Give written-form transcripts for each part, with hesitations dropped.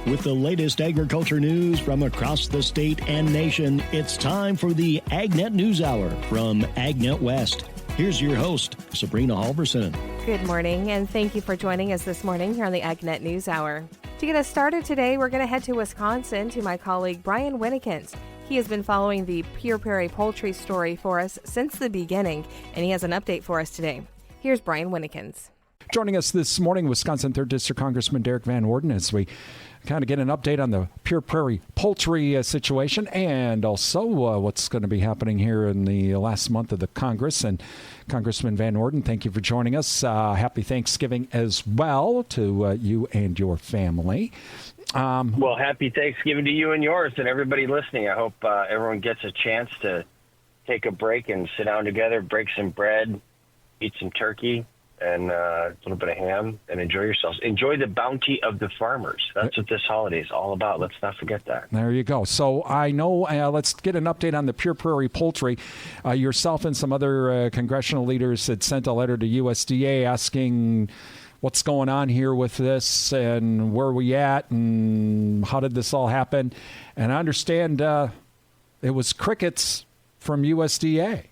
With the latest agriculture news from across the state and nation, it's time for the AgNet News Hour from AgNet West. Here's your host, Sabrina Halverson. Good morning, and thank you for joining us this morning here on the AgNet News Hour. To get us started today, we're going to head to Wisconsin to my colleague Brian Winnekins. He has been following the Pure Prairie Poultry story for us since the beginning, and he has an update for us today. Here's Brian Winnekins. Joining us this morning, Wisconsin 3rd District Congressman Derek Van Orden, as we kind of get an update on the Pure Prairie Poultry situation and also what's going to be happening here in the last month of the Congress. And Congressman Van Orden, thank you for joining us. Happy Thanksgiving as well to you and your family. Well, happy Thanksgiving to you and yours and everybody listening. I hope everyone gets a chance to take a break and sit down together, break some bread, eat some turkey, and a little bit of ham, and enjoy yourselves. Enjoy the bounty of the farmers. That's what this holiday is all about. Let's not forget that. There you go. So I know, let's get an update on the Pure Prairie Poultry. Yourself and some other congressional leaders had sent a letter to USDA asking what's going on here with this and where are we at and how did this all happen. And I understand it was crickets from USDA.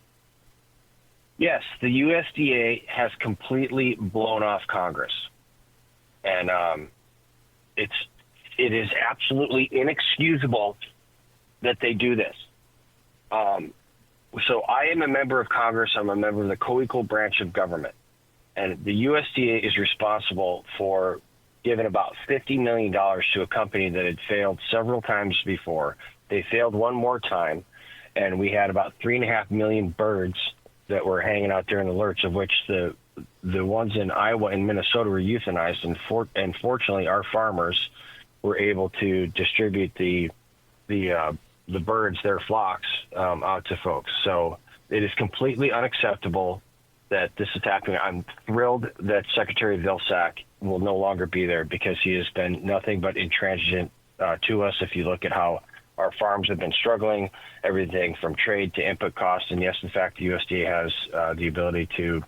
Yes, the USDA has completely blown off Congress, and it is absolutely inexcusable that they do this. So I am a member of Congress. I'm a member of the co-equal branch of government, and the USDA is responsible for giving about $50 million to a company that had failed several times before. They failed one more time, and we had about 3.5 million birds that were hanging out there in the lurch, of which the ones in Iowa and Minnesota were euthanized, and fortunately our farmers were able to distribute the birds, their flocks, out to folks. So it is completely unacceptable that this is happening. I'm thrilled that Secretary Vilsack will no longer be there because he has been nothing but intransigent to us. If you look at how our farms have been struggling, everything from trade to input costs. And yes, in fact, the USDA has the ability to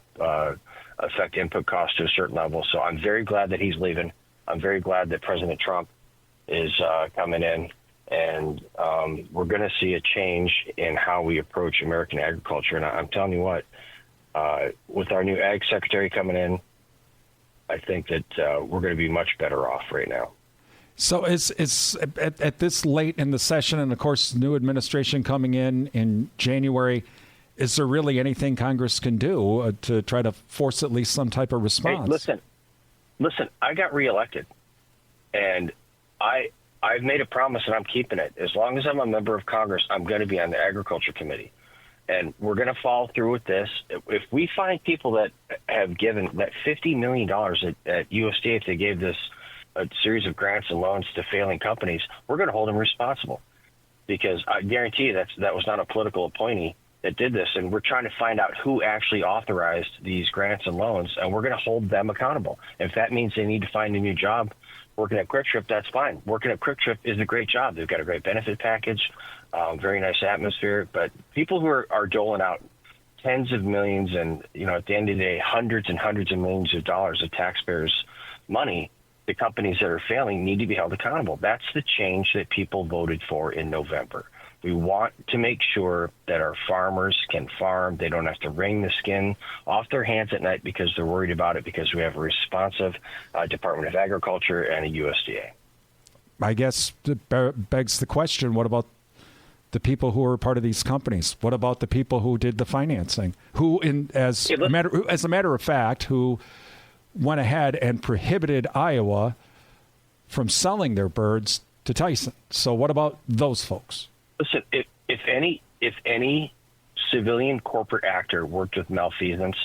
affect input costs to a certain level. So I'm very glad that he's leaving. I'm very glad that President Trump is coming in. And we're going to see a change in how we approach American agriculture. And I'm telling you what, with our new Ag Secretary coming in, I think that we're going to be much better off right now. So is at this late in the session, and of course, new administration coming in January, is there really anything Congress can do to try to force at least some type of response? Hey, listen, I got reelected, and I've made a promise, and I'm keeping it. As long as I'm a member of Congress, I'm going to be on the Agriculture Committee, and we're going to follow through with this. If we find people that have given that $50 million at USDA, if they gave this a series of grants and loans to failing companies, we're going to hold them responsible, because I guarantee you that was not a political appointee that did this. And we're trying to find out who actually authorized these grants and loans, and we're going to hold them accountable. If that means they need to find a new job working at Quick Trip, that's fine. Working at Quick Trip is a great job. They've got a great benefit package, very nice atmosphere. But people who are doling out tens of millions and, at the end of the day, hundreds and hundreds of millions of dollars of taxpayers' money, the companies that are failing need to be held accountable. That's the change that people voted for in November. We want to make sure that our farmers can farm. They don't have to wring the skin off their hands at night because they're worried about it, because we have a responsive Department of Agriculture and a USDA. I guess it begs the question, what about the people who are part of these companies? What about the people who did the financing? As a matter of fact, who went ahead and prohibited Iowa from selling their birds to Tyson. So what about those folks? Listen, if any civilian corporate actor worked with malfeasance,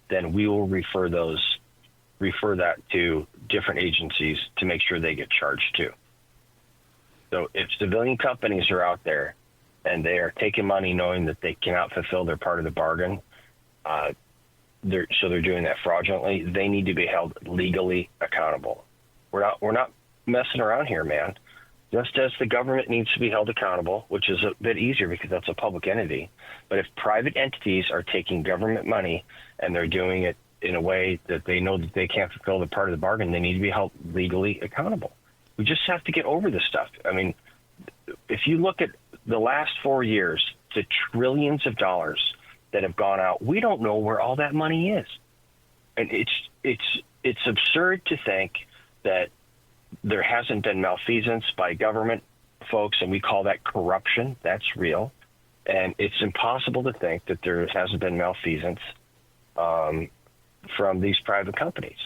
then we will refer that to different agencies to make sure they get charged too. So if civilian companies are out there and they are taking money knowing that they cannot fulfill their part of the bargain, they're doing that fraudulently, they need to be held legally accountable. We're not messing around here, man. Just as the government needs to be held accountable, which is a bit easier because that's a public entity. But if private entities are taking government money and they're doing it in a way that they know that they can't fulfill the part of the bargain, they need to be held legally accountable. We just have to get over this stuff. I mean, if you look at the last 4 years, the trillions of dollars that have gone out, we don't know where all that money is. And it's absurd to think that there hasn't been malfeasance by government folks, and we call that corruption. That's real. And it's impossible to think that there hasn't been malfeasance from these private companies.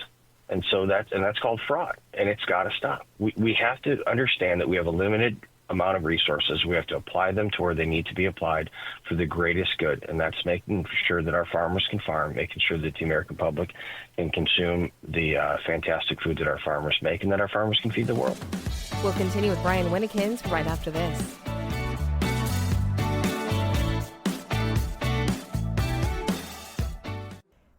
And so that's called fraud, and it's got to stop. We have to understand that we have a limited amount of resources. We have to apply them to where they need to be applied for the greatest good, and that's making sure that our farmers can farm, making sure that the American public can consume the fantastic food that our farmers make, and that our farmers can feed the world. We'll continue with Brian Winnekins right after this.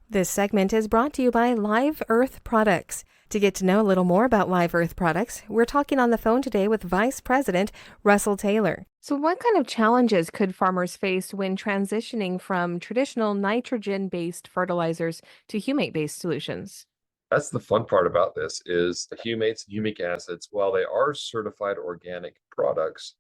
This segment is brought to you by Live Earth Products. To get to know a little more about Live Earth Products, we're talking on the phone today with Vice President Russell Taylor. So what kind of challenges could farmers face when transitioning from traditional nitrogen-based fertilizers to humate-based solutions? That's the fun part about this is the humates and humic acids, while they are certified organic products,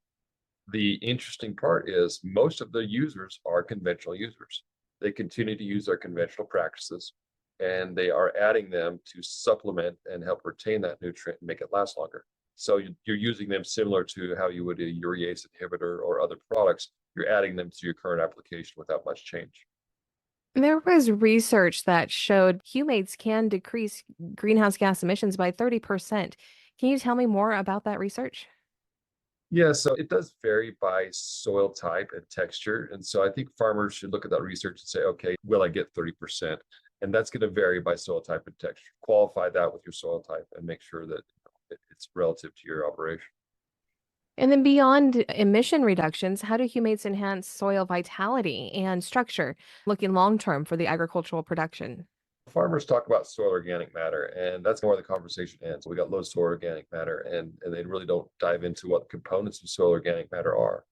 the interesting part is most of the users are conventional users. They continue to use their conventional practices, and they are adding them to supplement and help retain that nutrient and make it last longer. So you're using them similar to how you would a urease inhibitor or other products. You're adding them to your current application without much change. There was research that showed humates can decrease greenhouse gas emissions by 30%. Can you tell me more about that research? Yeah, so it does vary by soil type and texture. And so I think farmers should look at that research and say, okay, will I get 30%? And that's going to vary by soil type and texture. Qualify that with your soil type and make sure that it's relative to your operation. And then beyond emission reductions, how do humates enhance soil vitality and structure, looking long-term for the agricultural production? Farmers talk about soil organic matter, and that's where the conversation ends. We got low soil organic matter, and they really don't dive into what the components of soil organic matter are.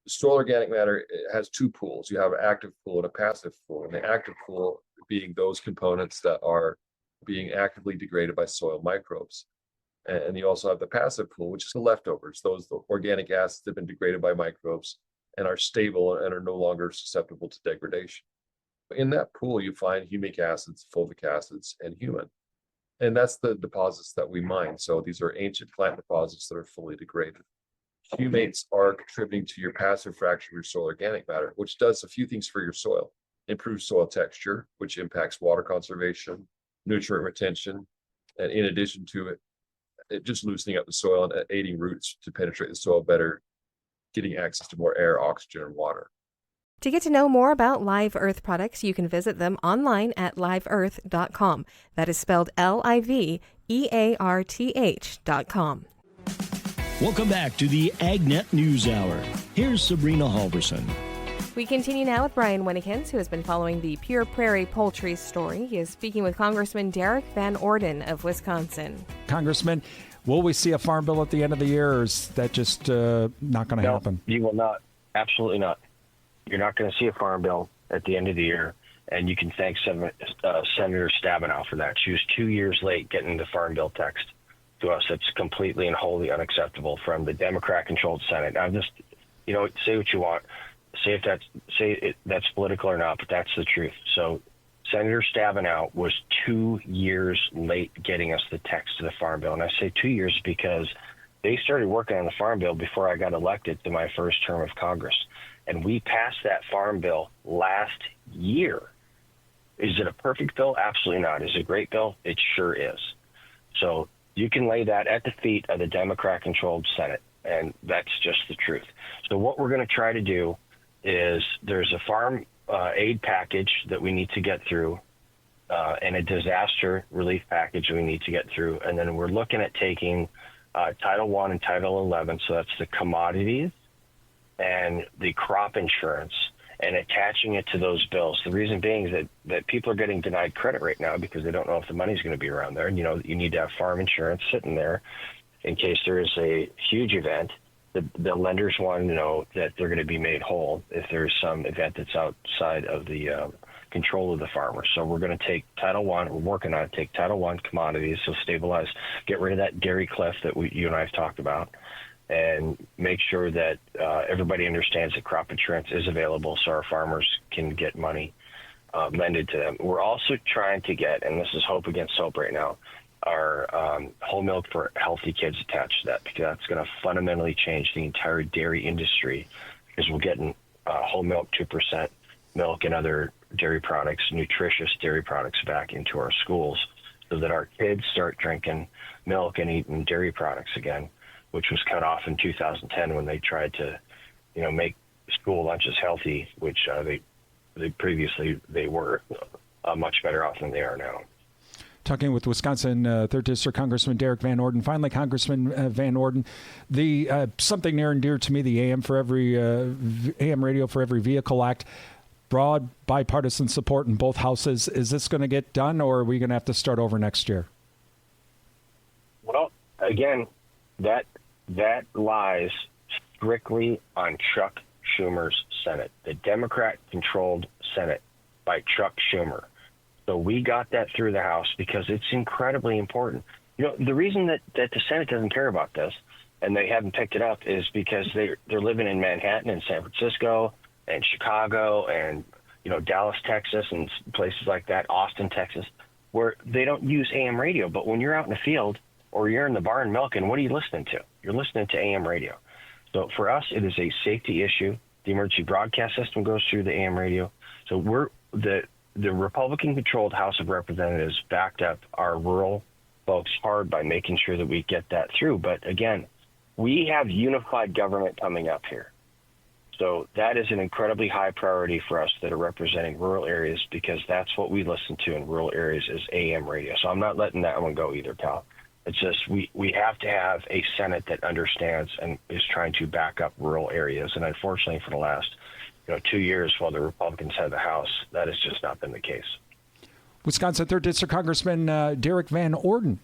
The soil organic matter has two pools. You have an active pool and a passive pool, and the active pool being those components that are being actively degraded by soil microbes. And you also have the passive pool, which is the leftovers, the organic acids that have been degraded by microbes and are stable and are no longer susceptible to degradation. In that pool, you find humic acids, fulvic acids, and humin. And that's the deposits that we mine. So these are ancient plant deposits that are fully degraded. Humates are contributing to your passive fraction of your soil organic matter, which does a few things for your soil. Improves soil texture, which impacts water conservation, nutrient retention, and in addition to it just loosening up the soil and aiding roots to penetrate the soil better, getting access to more air, oxygen, and water. To get to know more about Live Earth products, you can visit them online at liveearth.com. That is spelled LIVEARTH.com. Welcome back to the AgNet News Hour. Here's Sabrina Halverson. We continue now with Brian Winnekins, who has been following the Pure Prairie Poultry story. He is speaking with Congressman Derek Van Orden of Wisconsin. Congressman, will we see a farm bill at the end of the year, or is that just not going to happen? You will not. Absolutely not. You're not going to see a farm bill at the end of the year, and you can thank Senator Stabenow for that. She was 2 years late getting the farm bill text to us. It's completely and wholly unacceptable from the Democrat-controlled Senate. Now, just, say what you want. Say that's political or not, but that's the truth. So Senator Stabenow was 2 years late getting us the text to the farm bill. And I say 2 years because they started working on the farm bill before I got elected to my first term of Congress. And we passed that farm bill last year. Is it a perfect bill? Absolutely not. Is it a great bill? It sure is. So you can lay that at the feet of the Democrat-controlled Senate, and that's just the truth. So what we're going to try to do is there's a farm aid package that we need to get through and a disaster relief package we need to get through. And then we're looking at taking Title I and Title 11, so that's the commodities and the crop insurance, and attaching it to those bills. The reason being is that people are getting denied credit right now because they don't know if the money's going to be around there. And, you need to have farm insurance sitting there in case there is a huge event. The lenders want to know that they're going to be made whole if there's some event that's outside of the control of the farmers. So we're going to take Title I, we're working on it, take Title I commodities, so stabilize, get rid of that dairy cliff that you and I have talked about, and make sure that everybody understands that crop insurance is available so our farmers can get money lended to them. We're also trying to get, and this is hope against hope right now, our whole milk for healthy kids attached to that, because that's going to fundamentally change the entire dairy industry, because we're getting whole milk, 2% milk, and other dairy products, nutritious dairy products back into our schools, so that our kids start drinking milk and eating dairy products again, which was cut off in 2010 when they tried to, make school lunches healthy, which they previously were much better off than they are now. Talking with Wisconsin 3rd District Congressman Derek Van Orden. Finally, Congressman Van Orden, the something near and dear to me, the AM Radio for Every Vehicle Act, broad bipartisan support in both houses. Is this going to get done, or are we going to have to start over next year? Well, again, that lies strictly on Chuck Schumer's Senate, the Democrat-controlled Senate by Chuck Schumer. So we got that through the House because it's incredibly important. The reason that the Senate doesn't care about this, and they haven't picked it up, is because they're living in Manhattan and San Francisco and Chicago and Dallas, Texas, and places like that, Austin, Texas, where they don't use AM radio. But when you're out in the field or you're in the barn milking, what are you listening to? You're listening to AM radio. So for us, it is a safety issue. The emergency broadcast system goes through the AM radio. So we're the Republican-controlled House of Representatives backed up our rural folks hard by making sure that we get that through. But again, we have unified government coming up here. So that is an incredibly high priority for us that are representing rural areas, because that's what we listen to in rural areas is AM radio. So I'm not letting that one go either, Cal. It's just we have to have a Senate that understands and is trying to back up rural areas. And unfortunately, for the last 2 years while the Republicans had the House, that has just not been the case. Wisconsin 3rd District Congressman Derek Van Orden.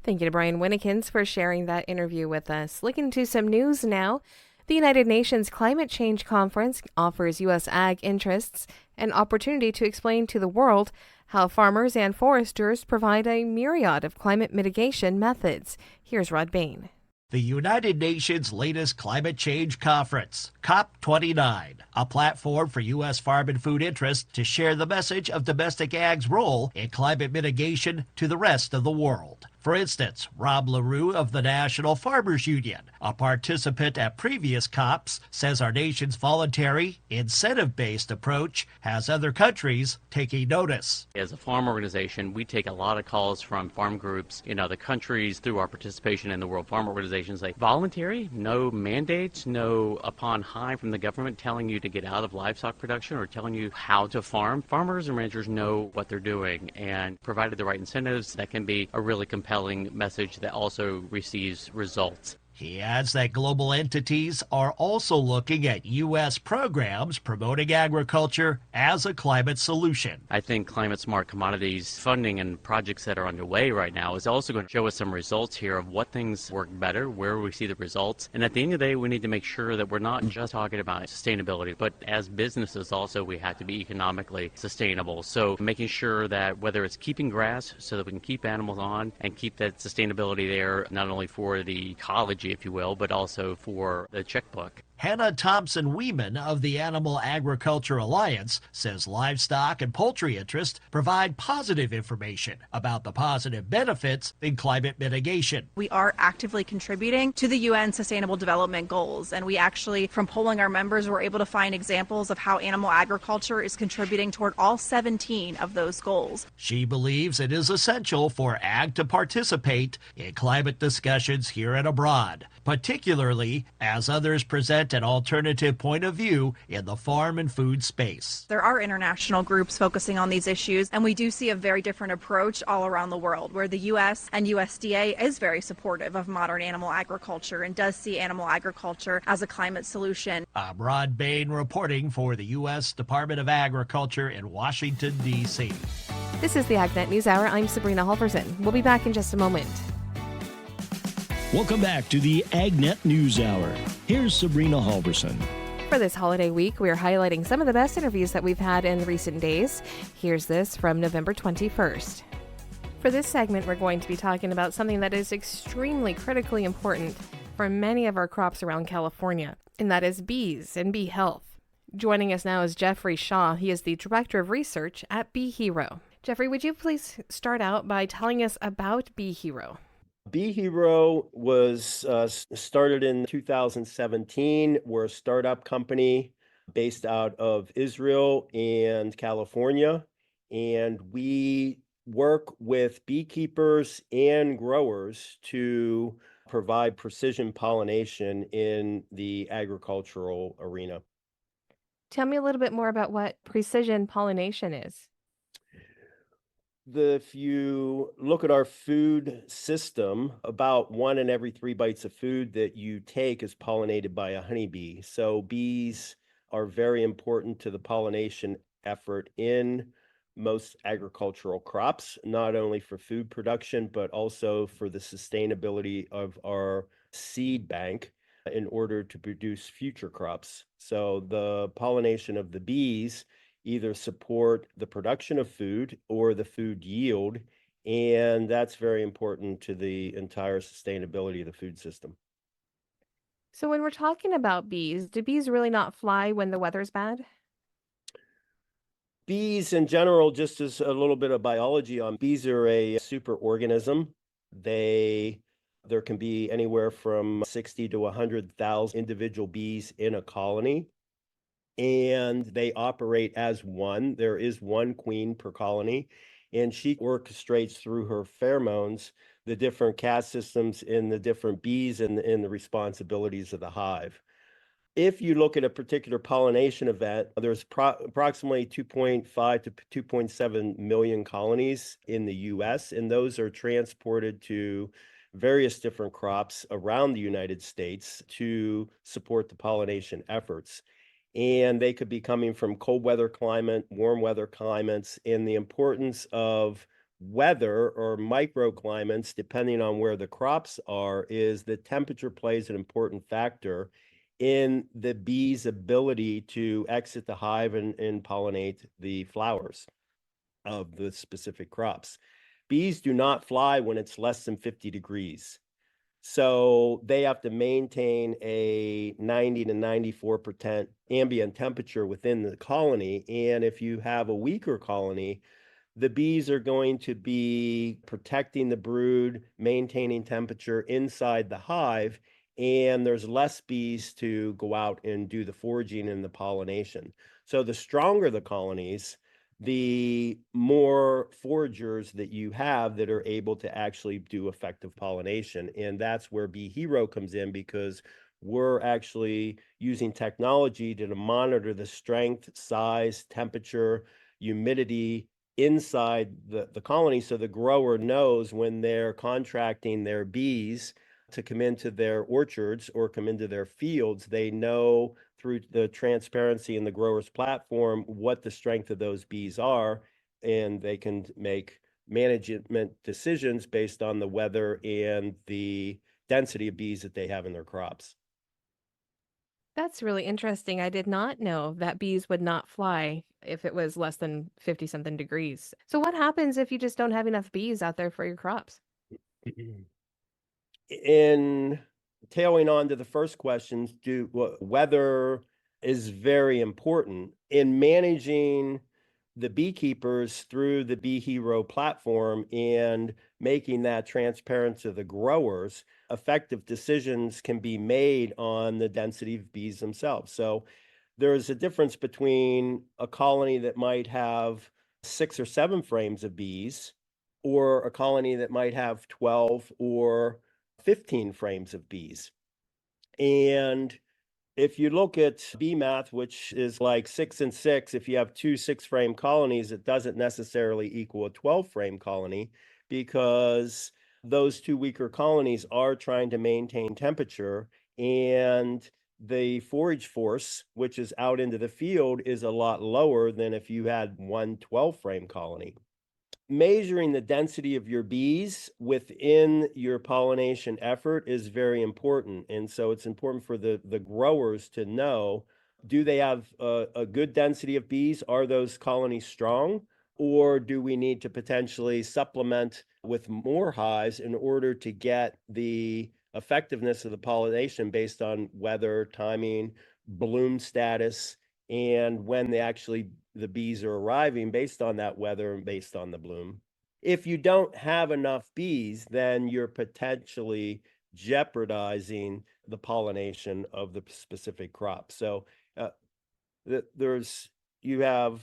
Thank you to Brian Winnekins for sharing that interview with us. Looking to some news now. The United Nations Climate Change Conference offers U.S. ag interests an opportunity to explain to the world how farmers and foresters provide a myriad of climate mitigation methods. Here's Rod Bain. The United Nations' latest climate change conference, COP29, a platform for U.S. farm and food interests to share the message of domestic ag's role in climate mitigation to the rest of the world. For instance, Rob LaRue of the National Farmers Union, a participant at previous COPs, says our nation's voluntary, incentive-based approach has other countries taking notice. As a farm organization, we take a lot of calls from farm groups in other countries through our participation in the World Farm Organization. Like voluntary, no mandates, no upon high from the government telling you to get out of livestock production or telling you how to farm. Farmers and ranchers know what they're doing, and provided the right incentives, that can be a really compelling message that also receives results. He adds that global entities are also looking at U.S. programs promoting agriculture as a climate solution. I think climate smart commodities funding and projects that are underway right now is also going to show us some results here of what things work better, where we see the results. And at the end of the day, we need to make sure that we're not just talking about sustainability, but as businesses also, we have to be economically sustainable. So making sure that whether it's keeping grass so that we can keep animals on and keep that sustainability there, not only for the ecology, if you will, but also for the checkbook. Hannah Thompson-Weeman of the Animal Agriculture Alliance says livestock and poultry interests provide positive information about the positive benefits in climate mitigation. We are actively contributing to the UN Sustainable Development Goals, and we actually, from polling our members, were able to find examples of how animal agriculture is contributing toward all 17 of those goals. She believes it is essential for ag to participate in climate discussions here and abroad, particularly as others present an alternative point of view in the farm and food space. There are international groups focusing on these issues, and we do see a very different approach all around the world, where the U.S. and USDA is very supportive of modern animal agriculture and does see animal agriculture as a climate solution. I'm Rod Bain reporting for the U.S. Department of Agriculture in Washington, D.C. This is the AgNet News Hour. I'm Sabrina Halverson. We'll be back in just a moment. Welcome back to the AgNet News Hour. Here's Sabrina Halverson. For this holiday week, we're highlighting some of the best interviews that we've had in recent days. Here's this from November 21st. For this segment, we're going to be talking about something that is extremely critically important for many of our crops around California, and that is bees and bee health. Joining us now is Jeffrey Shaw. He is the Director of Research at Bee Hero. Jeffrey, would you please start out by telling us about Bee Hero? Bee Hero was started in 2017. We're a startup company based out of Israel and California, and we work with beekeepers and growers to provide precision pollination in the agricultural arena. Tell me a little bit more about what precision pollination is. If you look at our food system, about 1 in every 3 bites of food that you take is pollinated by a honeybee. So bees are very important to the pollination effort in most agricultural crops, not only for food production, but also for the sustainability of our seed bank in order to produce future crops. So the pollination of the bees either support the production of food or the food yield, and that's very important to the entire sustainability of the food system. So when we're talking about bees, do bees really not fly when the weather's bad? Bees in general, just as a little bit of biology on bees, are a super organism. There can be anywhere from 60 to 100,000 individual bees in a colony, and they operate as one. There is one queen per colony, and she orchestrates through her pheromones the different caste systems in the different bees and the responsibilities of the hive. If you look at a particular pollination event, there's approximately 2.5 to 2.7 million colonies in the US, and those are transported to various different crops around the United States to support the pollination efforts. And they could be coming from cold weather climate, warm weather climates, and the importance of weather or microclimates, depending on where the crops are, is that temperature plays an important factor in the bee's ability to exit the hive and pollinate the flowers of the specific crops. Bees do not fly when it's less than 50 degrees. So they have to maintain a 90 to 94% ambient temperature within the colony. And if you have a weaker colony, the bees are going to be protecting the brood, maintaining temperature inside the hive, and there's less bees to go out and do the foraging and the pollination. So the stronger the colonies, the more foragers that you have that are able to actually do effective pollination. And that's where Bee Hero comes in, because we're actually using technology to monitor the strength, size, temperature, humidity inside the colony, so the grower knows when they're contracting their bees to come into their orchards or come into their fields, they know through the transparency in the grower's platform what the strength of those bees are, and they can make management decisions based on the weather and the density of bees that they have in their crops. That's really interesting. I did not know that bees would not fly if it was less than 50 something degrees. So what happens if you just don't have enough bees out there for your crops? In tailing on to the first questions, weather is very important in managing the beekeepers through the Bee Hero platform and making that transparent to the growers. Effective decisions can be made on the density of bees themselves. So there's a difference between a colony that might have 6 or 7 frames of bees or a colony that might have 12 or 15 frames of bees. And if you look at bee math, which is like 6 and 6, if you have 2 6-frame colonies, it doesn't necessarily equal a 12-frame colony, because those 2 weaker colonies are trying to maintain temperature, and the forage force, which is out into the field, is a lot lower than if you had 1 12-frame colony. Measuring the density of your bees within your pollination effort is very important. And so it's important for the growers to know Do they have a good density of bees? Are those colonies strong? Or do we need to potentially supplement with more hives in order to get the effectiveness of the pollination based on weather, timing, bloom status, and when the bees are arriving based on that weather and based on the bloom? If you don't have enough bees, then you're potentially jeopardizing the pollination of the specific crop. So uh, there's you have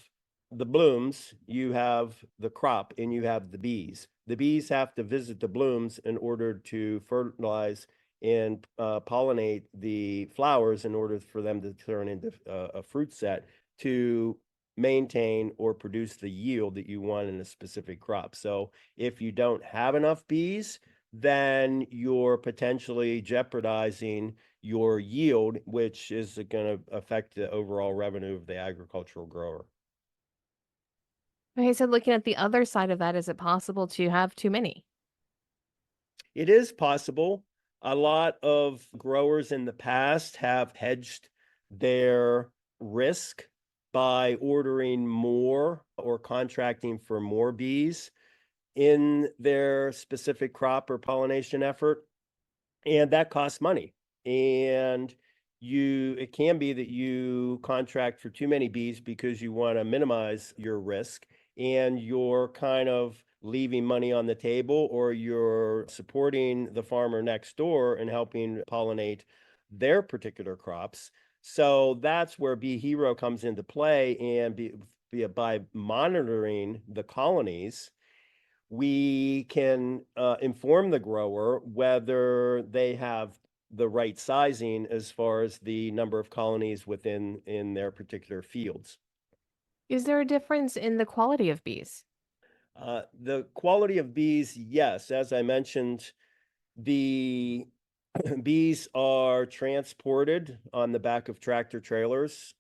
the blooms, you have the crop, and you have the bees. The bees have to visit the blooms in order to fertilize and pollinate the flowers in order for them to turn into a fruit set to maintain or produce the yield that you want in a specific crop. So if you don't have enough bees, then you're potentially jeopardizing your yield, which is going to affect the overall revenue of the agricultural grower. Okay, so looking at the other side of that, is it possible to have too many? It is possible. A lot of growers in the past have hedged their risk by ordering more or contracting for more bees in their specific crop or pollination effort. And that costs money. And it can be that you contract for too many bees because you want to minimize your risk and you're kind of leaving money on the table, or you're supporting the farmer next door and helping pollinate their particular crops. So that's where Bee Hero comes into play. And by monitoring the colonies, we can inform the grower whether they have the right sizing as far as the number of colonies in their particular fields. Is there a difference in the quality of bees? The quality of bees, yes, as I mentioned, the bees are transported on the back of tractor trailers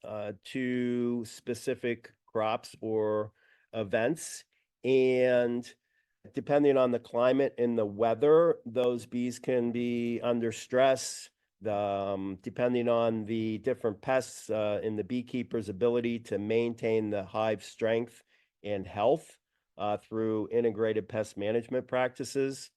to specific crops or events. And depending on the climate and the weather, those bees can be under stress. Depending on the different pests in the beekeeper's ability to maintain the hive strength and health through integrated pest management practices.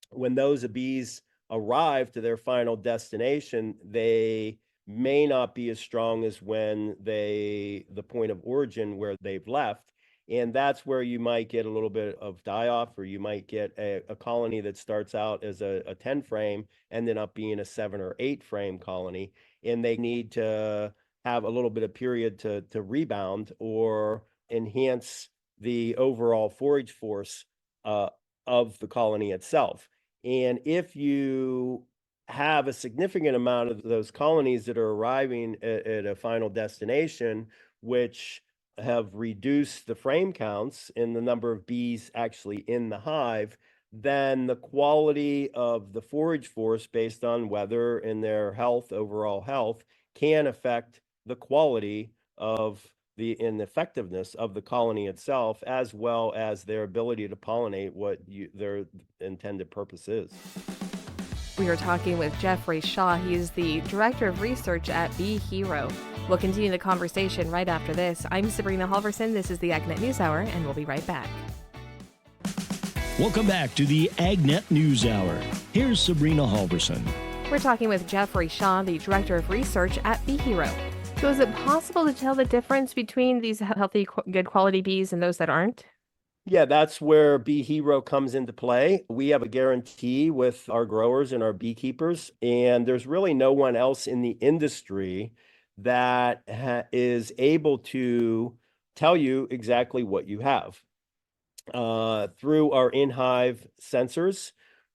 When those bees arrive to their final destination, they may not be as strong as when the point of origin where they've left. And that's where you might get a little bit of die off, or you might get a colony that starts out as a 10 frame, ended up being a 7 or 8 frame colony. And they need to have a little bit of period to rebound or enhance the overall forage force of the colony itself. And if you have a significant amount of those colonies that are arriving at a final destination, which have reduced the frame counts in the number of bees actually in the hive, then the quality of the forage force based on weather and their health, overall health, can affect the quality of and effectiveness of the colony itself, as well as their ability to pollinate what their intended purpose is. We are talking with Jeffrey Shaw. He is the Director of Research at Bee Hero. We'll continue the conversation right after this. I'm Sabrina Halverson. This is the AgNet News Hour, and we'll be right back. Welcome back to the AgNet News Hour. Here's Sabrina Halverson. We're talking with Jeffrey Shaw, the Director of Research at Bee Hero. So is it possible to tell the difference between these healthy, good quality bees and those that aren't? Yeah, that's where Bee Hero comes into play. We have a guarantee with our growers and our beekeepers, and there's really no one else in the industry that is able to tell you exactly what you have. Through our in-hive sensors,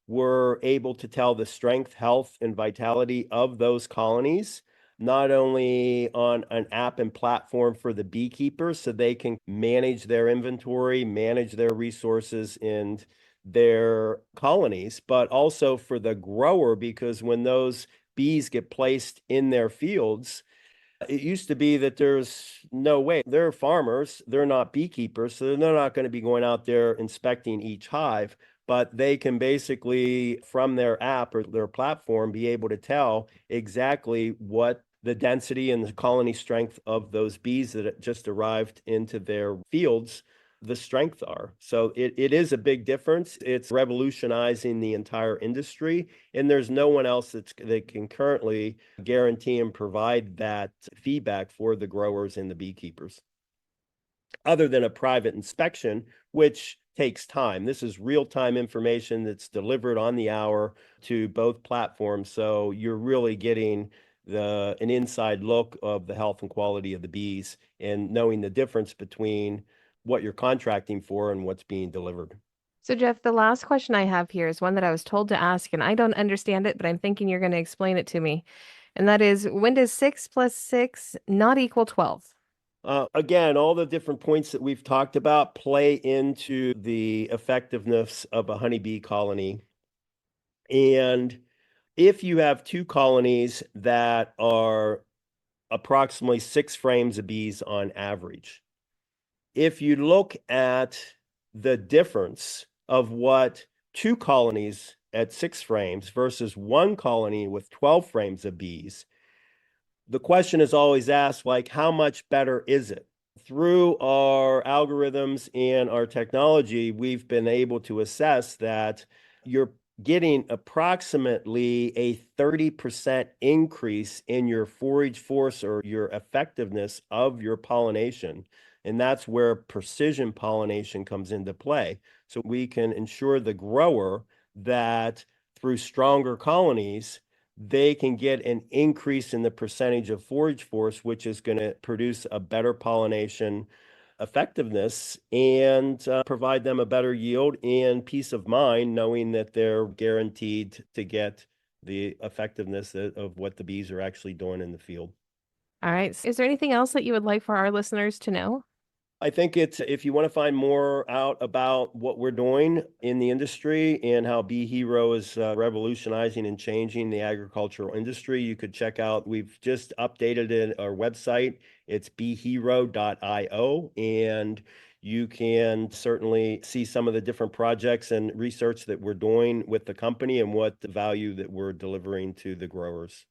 we're able to tell the strength, health, and vitality of those colonies, not only on an app and platform for the beekeepers so they can manage their inventory, manage their resources and their colonies, but also for the grower, because when those bees get placed in their fields, it used to be that there's no way. They're farmers, they're not beekeepers, so they're not going to be going out there inspecting each hive, but they can basically, from their app or their platform, be able to tell exactly what the density and the colony strength of those bees that just arrived into their fields, the strength are. So it is a big difference. It's revolutionizing the entire industry, and there's no one else that can currently guarantee and provide that feedback for the growers and the beekeepers, other than a private inspection, which takes time. This is real-time information that's delivered on the hour to both platforms. So you're really getting an inside look of the health and quality of the bees and knowing the difference between what you're contracting for and what's being delivered. So, Jeff, the last question I have here is one that I was told to ask, and I don't understand it, but I'm thinking you're going to explain it to me. And that is, when does 6 plus 6 not equal 12? Again, all the different points that we've talked about play into the effectiveness of a honeybee colony. And if you have two colonies that are approximately 6 frames of bees on average, if you look at the difference of what 2 colonies at 6 frames versus 1 colony with 12 frames of bees, the question is always asked, like, how much better is it? Through our algorithms and our technology, we've been able to assess that you're getting approximately a 30% increase in your forage force or your effectiveness of your pollination. And that's where precision pollination comes into play. So we can ensure the grower that through stronger colonies, they can get an increase in the percentage of forage force, which is going to produce a better pollination effectiveness and provide them a better yield and peace of mind, knowing that they're guaranteed to get the effectiveness of what the bees are actually doing in the field. All right. Is there anything else that you would like for our listeners to know? I think it's, if you want to find more out about what we're doing in the industry and how Bee Hero is revolutionizing and changing the agricultural industry, you could check out, we've just updated our website. It's beehero.io, and you can certainly see some of the different projects and research that we're doing with the company and what the value that we're delivering to the growers.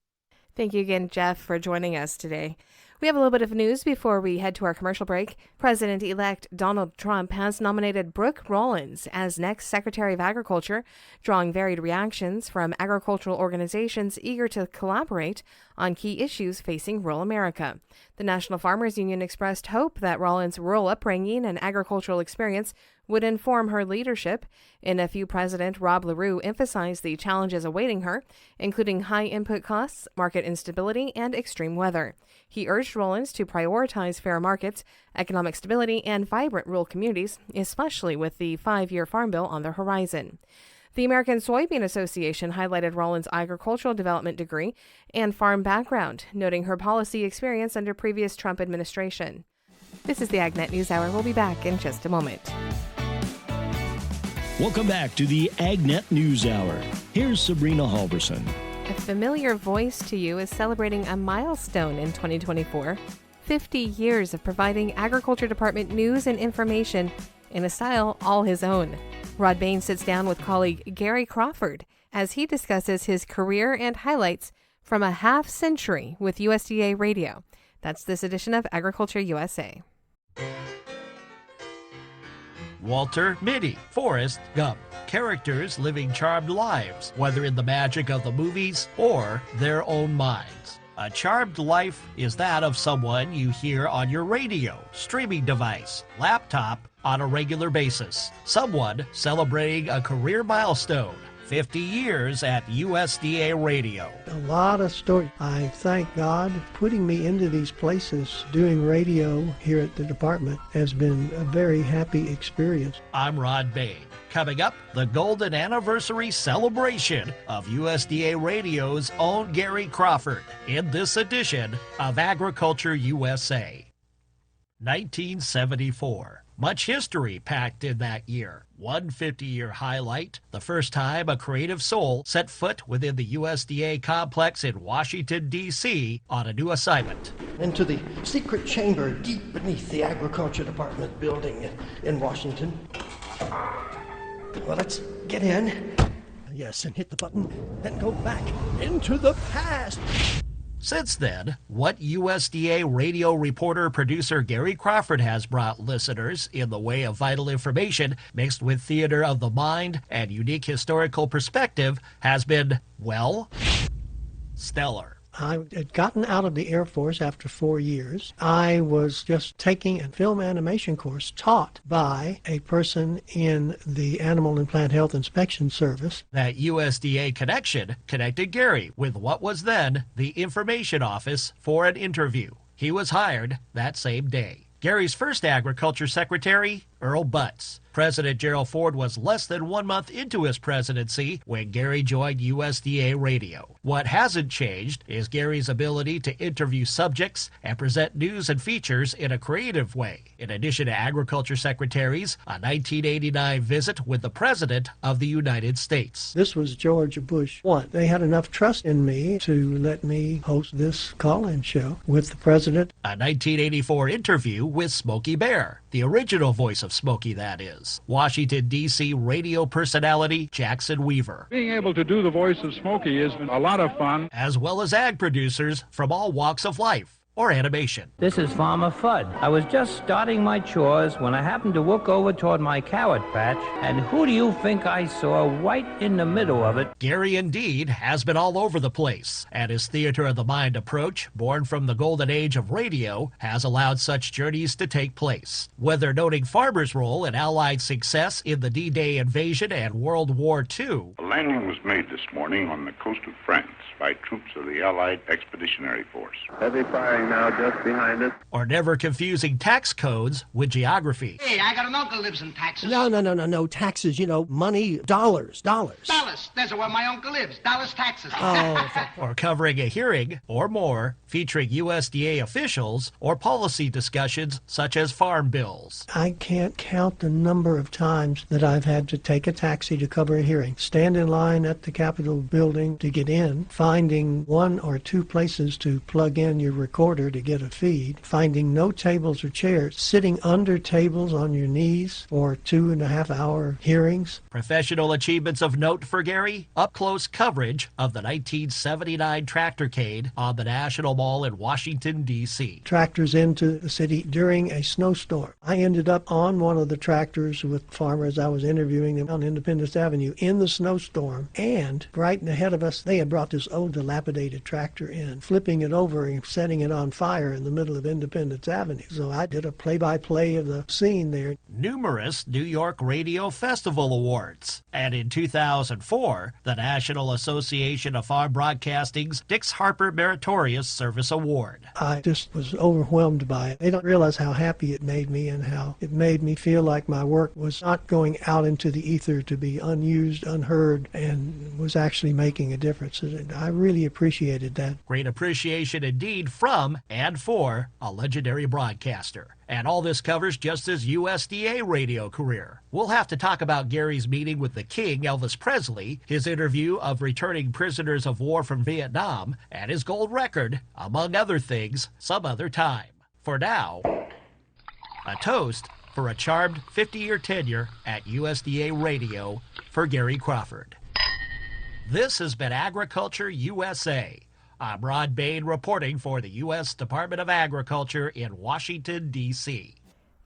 Thank you again, Jeff, for joining us today. We have a little bit of news before we head to our commercial break. President-elect Donald Trump has nominated Brooke Rollins as next Secretary of Agriculture, drawing varied reactions from agricultural organizations eager to collaborate on key issues facing rural America. The National Farmers Union expressed hope that Rollins' rural upbringing and agricultural experience would inform her leadership. In a few, President Rob LaRue emphasized the challenges awaiting her, including high input costs, market instability, and extreme weather. He urged Rollins to prioritize fair markets, economic stability, and vibrant rural communities, especially with the 5-year Farm Bill on the horizon. The American Soybean Association highlighted Rollins' agricultural development degree and farm background, noting her policy experience under previous Trump administration. This is the AgNet News Hour. We'll be back in just a moment. Welcome back to the AgNet News Hour. Here's Sabrina Halverson. A familiar voice to you is celebrating a milestone in 2024, 50 years of providing Agriculture Department news and information in a style all his own. Rod Bain sits down with colleague Gary Crawford as he discusses his career and highlights from a half century with USDA Radio. That's this edition of Agriculture USA. Walter Mitty, Forrest Gump. Characters living charmed lives, whether in the magic of the movies or their own minds. A charmed life is that of someone you hear on your radio, streaming device, laptop on a regular basis. Someone celebrating a career milestone. 50 years at USDA Radio. A lot of stories. I thank God putting me into these places. Doing radio here at the department has been a very happy experience. I'm Rod Bain. Coming up, the golden anniversary celebration of USDA Radio's own Gary Crawford in this edition of Agriculture USA. 1974. Much history packed in that year. One 50-year highlight, the first time a creative soul set foot within the USDA complex in Washington, D.C. on a new assignment. Into the secret chamber deep beneath the Agriculture Department building in Washington. Well, let's get in. Yes, and hit the button, then go back into the past. Since then, what USDA radio reporter producer Gary Crawford has brought listeners in the way of vital information mixed with theater of the mind and unique historical perspective has been, well, stellar. I had gotten out of the Air Force after 4 years. I was just taking a film animation course taught by a person in the Animal and Plant Health Inspection Service. That USDA connection connected Gary with what was then the Information Office for an interview. He was hired that same day. Gary's first agriculture secretary, Earl Butts. President Gerald Ford was less than 1 month into his presidency when Gary joined USDA Radio. What hasn't changed is Gary's ability to interview subjects and present news and features in a creative way. In addition to agriculture secretaries, a 1989 visit with the President of the United States. This was George Bush 1. They had enough trust in me to let me host this call-in show with the President. A 1984 interview with Smokey Bear, the original voice of Smokey, that is. Washington, D.C. radio personality Jackson Weaver. Being able to do the voice of Smokey is a lot of fun. As well as ag producers from all walks of life or animation. This is Farmer Fudd. I was just starting my chores when I happened to look over toward my carrot patch, and who do you think I saw right in the middle of it? Gary indeed has been all over the place, and his theater of the mind approach, born from the golden age of radio, has allowed such journeys to take place. Whether noting farmers' role in Allied success in the D-Day invasion and World War II. A landing was made this morning on the coast of France by troops of the Allied Expeditionary Force. Heavy firing now just behind us. Or never confusing tax codes with geography. Hey, I got an uncle lives in Texas. No, taxes, money, dollars. Dollars, that's where my uncle lives, Dallas, Texas. Oh. Or covering a hearing, or more, featuring USDA officials, or policy discussions such as farm bills. I can't count the number of times that I've had to take a taxi to cover a hearing, stand in line at the Capitol building to get in, finding 1 or 2 places to plug in your recorder to get a feed, finding no tables or chairs, sitting under tables on your knees for 2.5-hour hearings. Professional achievements of note for Gary, up-close coverage of the 1979 tractorcade on the National Mall in Washington, D.C. Tractors into the city during a snowstorm. I ended up on one of the tractors with farmers. I was interviewing them on Independence Avenue in the snowstorm, and right ahead of us, they had brought this old dilapidated tractor in, flipping it over and setting it on fire in the middle of Independence Avenue. So I did a play-by-play of the scene there. Numerous New York Radio Festival Awards. And in 2004, the National Association of Farm Broadcasting's Dix Harper Meritorious Service Award. I just was overwhelmed by it. They don't realize how happy it made me and how it made me feel like my work was not going out into the ether to be unused, unheard, and was actually making a difference. And I really appreciated that. Great appreciation indeed from and for a legendary broadcaster. And all this covers just his USDA radio career. We'll have to talk about Gary's meeting with the King, Elvis Presley, his interview of returning prisoners of war from Vietnam, and his gold record, among other things, some other time. For now, a toast for a charmed 50-year tenure at USDA Radio for Gary Crawford. This has been Agriculture USA. I'm Rod Bain reporting for the U.S. Department of Agriculture in Washington, D.C.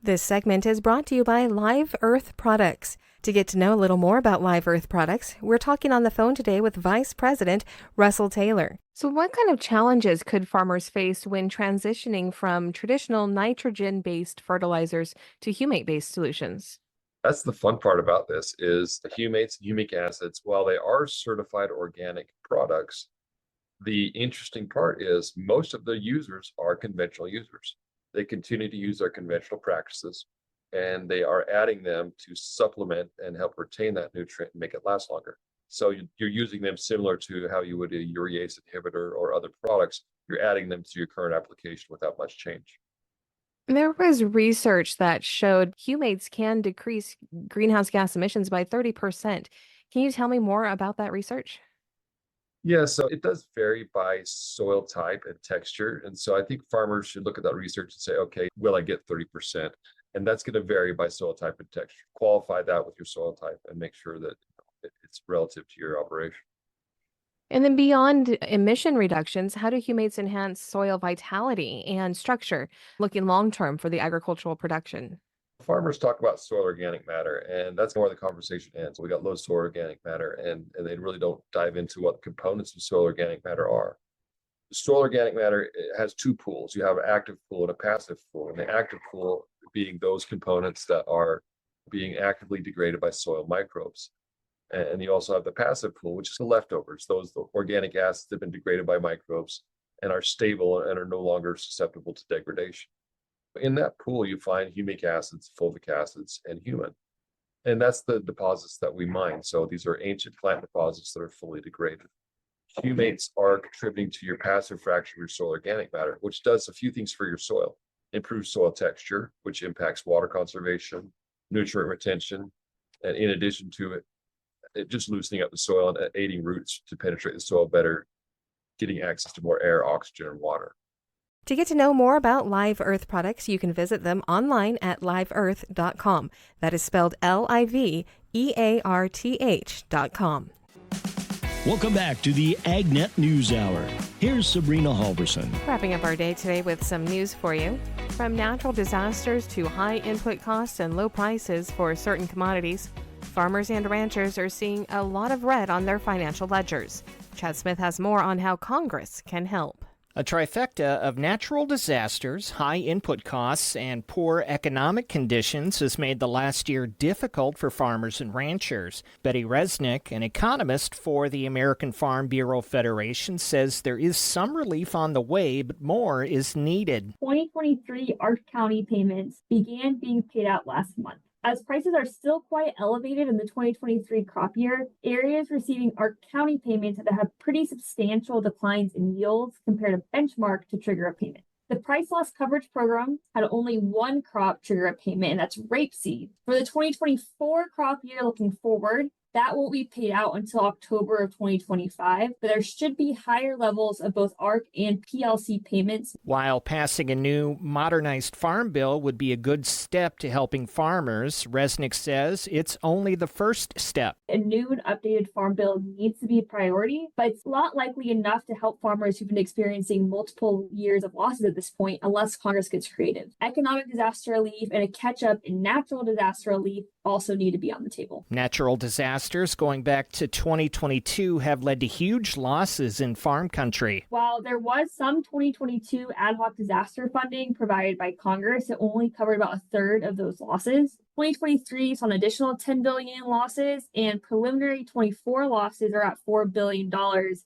This segment is brought to you by Live Earth Products. To get to know a little more about Live Earth Products, we're talking on the phone today with Vice President Russell Taylor. So what kind of challenges could farmers face when transitioning from traditional nitrogen-based fertilizers to humate-based solutions? That's the fun part about this is the humates and humic acids, while they are certified organic products, the interesting part is most of the users are conventional users. They continue to use their conventional practices, and they are adding them to supplement and help retain that nutrient and make it last longer. So you're using them similar to how you would a urease inhibitor or other products. You're adding them to your current application without much change. There was research that showed humates can decrease greenhouse gas emissions by 30%. Can you tell me more about that research? Yeah, so it does vary by soil type and texture. And so I think farmers should look at that research and say, okay, will I get 30%? And that's going to vary by soil type and texture. Qualify that with your soil type and make sure that it's relative to your operation. And then beyond emission reductions, how do humates enhance soil vitality and structure, looking long term for the agricultural production? Farmers talk about soil organic matter, and that's where the conversation ends. We got low soil organic matter, and they really don't dive into what the components of soil organic matter are. The soil organic matter has two pools. You have an active pool and a passive pool, and the active pool being those components that are being actively degraded by soil microbes. And you also have the passive pool, which is the leftovers, those the organic acids that have been degraded by microbes and are stable and are no longer susceptible to degradation. In that pool, you find humic acids, fulvic acids, and humin. And that's the deposits that we mine. So these are ancient plant deposits that are fully degraded. Humates are contributing to your passive fraction of your soil organic matter, which does a few things for your soil. Improves soil texture, which impacts water conservation, nutrient retention, and in addition to it just loosening up the soil and aiding roots to penetrate the soil better, getting access to more air, oxygen, and water. To get to know more about Live Earth products, you can visit them online at liveearth.com. That is spelled LIVEARTH.com. Welcome back to the AgNet News Hour. Here's Sabrina Halverson. Wrapping up our day today with some news for you. From natural disasters to high input costs and low prices for certain commodities, farmers and ranchers are seeing a lot of red on their financial ledgers. Chad Smith has more on how Congress can help. A trifecta of natural disasters, high input costs, and poor economic conditions has made the last year difficult for farmers and ranchers. Betty Resnick, an economist for the American Farm Bureau Federation, says there is some relief on the way, but more is needed. 2023 ARC County payments began being paid out last month. As prices are still quite elevated in the 2023 crop year, areas receiving ARC County payments have had pretty substantial declines in yields compared to benchmark to trigger a payment. The price loss coverage program had only one crop trigger a payment, and that's rapeseed. For the 2024 crop year looking forward, that won't be paid out until October of 2025, but there should be higher levels of both ARC and PLC payments. While passing a new modernized farm bill would be a good step to helping farmers, Resnick says it's only the first step. A new and updated farm bill needs to be a priority, but it's not likely enough to help farmers who've been experiencing multiple years of losses at this point unless Congress gets creative. Economic disaster relief and a catch-up in natural disaster relief also need to be on the table. Natural disasters going back to 2022 have led to huge losses in farm country. While there was some 2022 ad hoc disaster funding provided by Congress, it only covered about a third of those losses. 2023 saw an additional $10 billion in losses, and preliminary 24 losses are at $4 billion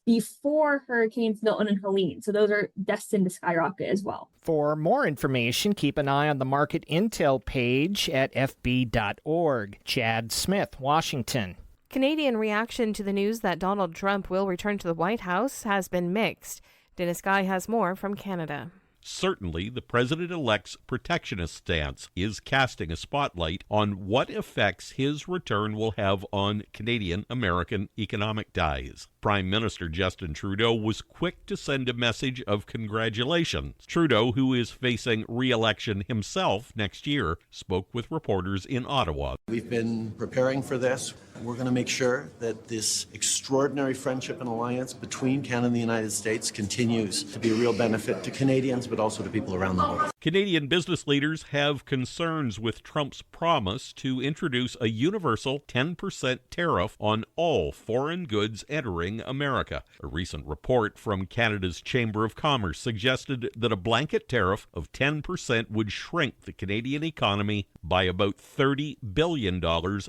before Hurricanes Milton and Helene. So those are destined to skyrocket as well. For more information, keep an eye on the market intel page at fb.org. Chad Smith, Washington. Canadian reaction to the news that Donald Trump will return to the White House has been mixed. Dennis Guy has more from Canada. Certainly, the president-elect's protectionist stance is casting a spotlight on what effects his return will have on Canadian-American economic ties. Prime Minister Justin Trudeau was quick to send a message of congratulations. Trudeau, who is facing re-election himself next year, spoke with reporters in Ottawa. We've been preparing for this. We're going to make sure that this extraordinary friendship and alliance between Canada and the United States continues to be a real benefit to Canadians, but also to people around the world. Canadian business leaders have concerns with Trump's promise to introduce a universal 10% tariff on all foreign goods entering America. A recent report from Canada's Chamber of Commerce suggested that a blanket tariff of 10% would shrink the Canadian economy by about $30 billion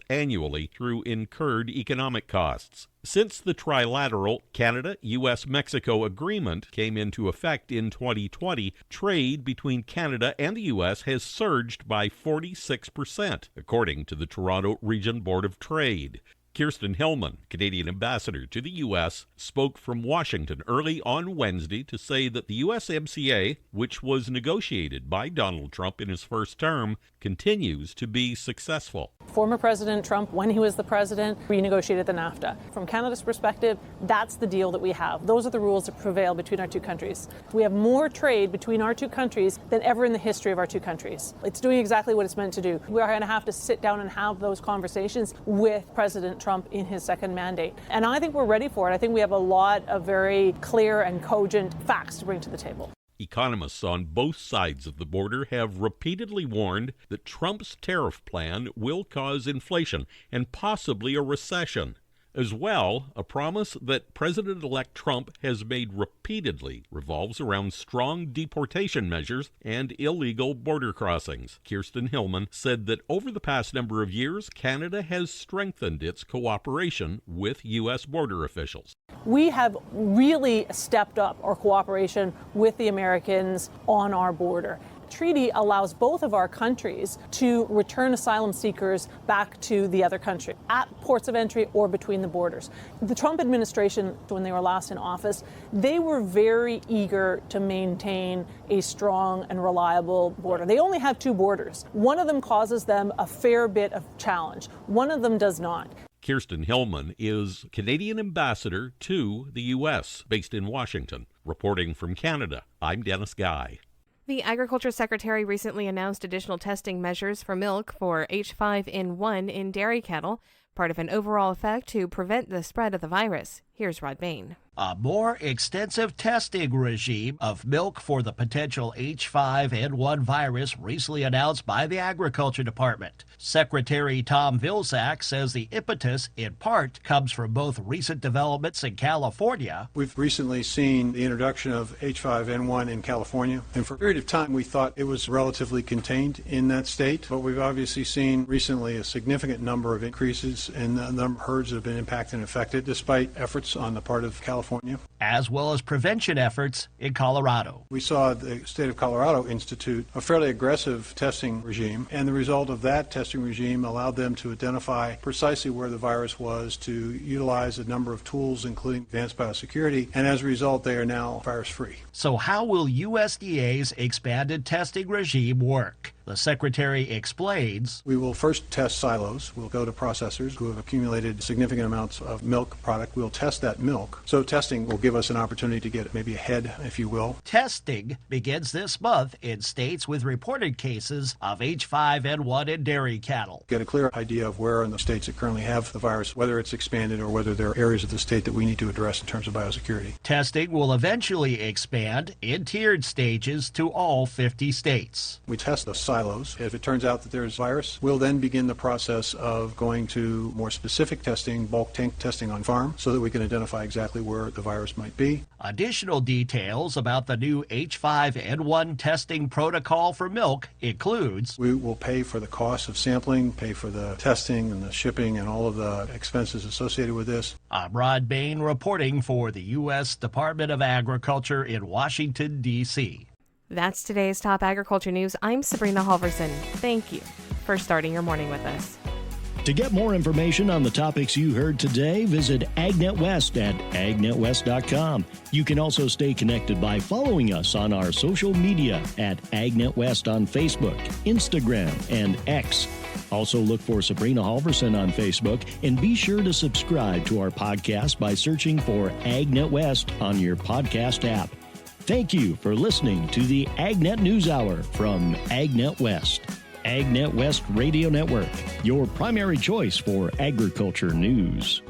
annually through incurred economic costs. Since the trilateral Canada-U.S.-Mexico agreement came into effect in 2020, trade between Canada and the U.S. has surged by 46%, according to the Toronto Region Board of Trade. Kirsten Hillman, Canadian ambassador to the U.S., spoke from Washington early on Wednesday to say that the USMCA, which was negotiated by Donald Trump in his first term, continues to be successful. Former President Trump, when he was the president, renegotiated the NAFTA. From Canada's perspective, that's the deal that we have. Those are the rules that prevail between our two countries. We have more trade between our two countries than ever in the history of our two countries. It's doing exactly what it's meant to do. We are going to have to sit down and have those conversations with President Trump Trump in his second mandate. And I think we're ready for it. I think we have a lot of very clear and cogent facts to bring to the table. Economists on both sides of the border have repeatedly warned that Trump's tariff plan will cause inflation and possibly a recession. As well, a promise that President-elect Trump has made repeatedly revolves around strong deportation measures and illegal border crossings. Kirsten Hillman said that over the past number of years, Canada has strengthened its cooperation with U.S. border officials. We have really stepped up our cooperation with the Americans on our border. Treaty allows both of our countries to return asylum seekers back to the other country at ports of entry or between the borders. The Trump administration, when they were last in office, they were very eager to maintain a strong and reliable border. They only have two borders. One of them causes them a fair bit of challenge. One of them does not. Kirsten Hillman is Canadian ambassador to the U.S., based in Washington. Reporting from Canada, I'm Dennis Guy. The Agriculture Secretary recently announced additional testing measures for milk for H5N1 in dairy cattle, part of an overall effort to prevent the spread of the virus. Here's Rod Bain. A more extensive testing regime of milk for the potential H5N1 virus recently announced by the Agriculture Department. Secretary Tom Vilsack says the impetus, in part, comes from both recent developments in California. We've recently seen the introduction of H5N1 in California, and for a period of time we thought it was relatively contained in that state, but we've obviously seen recently a significant number of increases in the number of herds that have been impacted and affected, despite efforts on the part of California, as well as prevention efforts in Colorado. We saw the state of Colorado institute a fairly aggressive testing regime, and the result of that testing regime allowed them to identify precisely where the virus was, to utilize a number of tools, including advanced biosecurity, and as a result, they are now virus-free. So how will USDA's expanded testing regime work? The Secretary explains. We will first test silos. We'll go to processors who have accumulated significant amounts of milk product. We'll test that milk. So testing will give us an opportunity to get maybe ahead, if you will. Testing begins this month in states with reported cases of H5N1 in dairy cattle. Get a clear idea of where in the states that currently have the virus, whether it's expanded or whether there are areas of the state that we need to address in terms of biosecurity. Testing will eventually expand in tiered stages to all 50 states. We test the silos. If it turns out that there's virus, we'll then begin the process of going to more specific testing, bulk tank testing on farm, so that we can identify exactly where the virus might be. Additional details about the new H5N1 testing protocol for milk includes: we will pay for the cost of sampling, pay for the testing and the shipping and all of the expenses associated with this. I'm Rod Bain reporting for the U.S. Department of Agriculture in Washington, D.C. That's today's top agriculture news. I'm Sabrina Halverson. Thank you for starting your morning with us. To get more information on the topics you heard today, visit AgNet West at agnetwest.com. You can also stay connected by following us on our social media at AgNet West on Facebook, Instagram, and X. Also look for Sabrina Halverson on Facebook, and be sure to subscribe to our podcast by searching for AgNet West on your podcast app. Thank you for listening to the AgNet News Hour from AgNet West. AgNet West Radio Network, your primary choice for agriculture news.